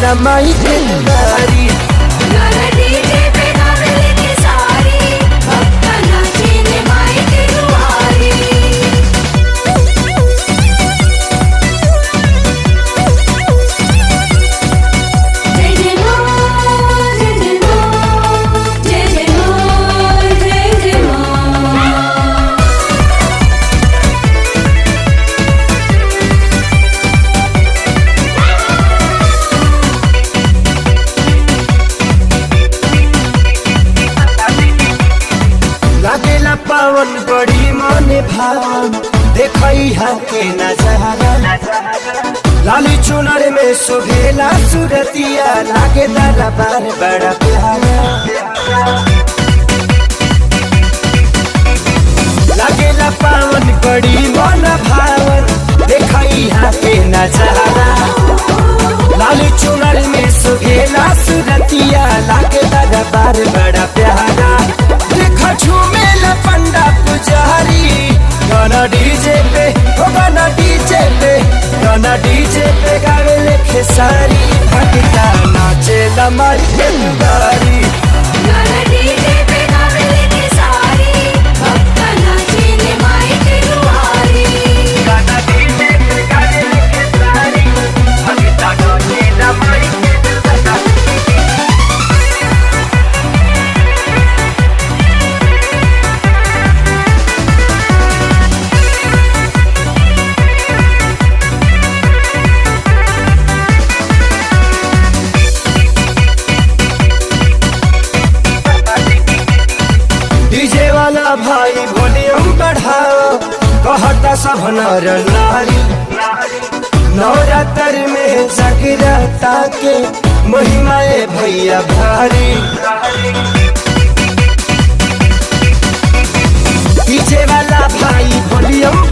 नाचेला माई के दुआरी। लागेला पावन बड़ी मने भावन देखई हा के नजारा। लाली चुनर में शोभेला सूरतिया लागे दरबार बड़ा प्यारा। लागेला पावन बड़ी मन भावन देखई हा के नजारा। लाली चुनर में शोभेला सूरतिया लागे दरबार बड़ा प्यारा। देखा झूमेला पंडा पुजारी गाना डीजे पे, ओ गाना डीजे पे, गाना डीजे पे गावे लेखे सारी। भक्ता नाचेला माई के दुआरी। गाना डीजे पे गावे लेके सारी, भक्त नाचेले माई के दुआरी। गाना डीजे पे गावे लेखे सारी, भक्ता नाचेला माई के दुआरी। डीजे वाला भाई वॉल्यूम बढ़ाओ कहता सब नर नारी। नवरात्र में जागरता के महिमाए भैया भारी। डीजे वाला भाई वॉल्यूम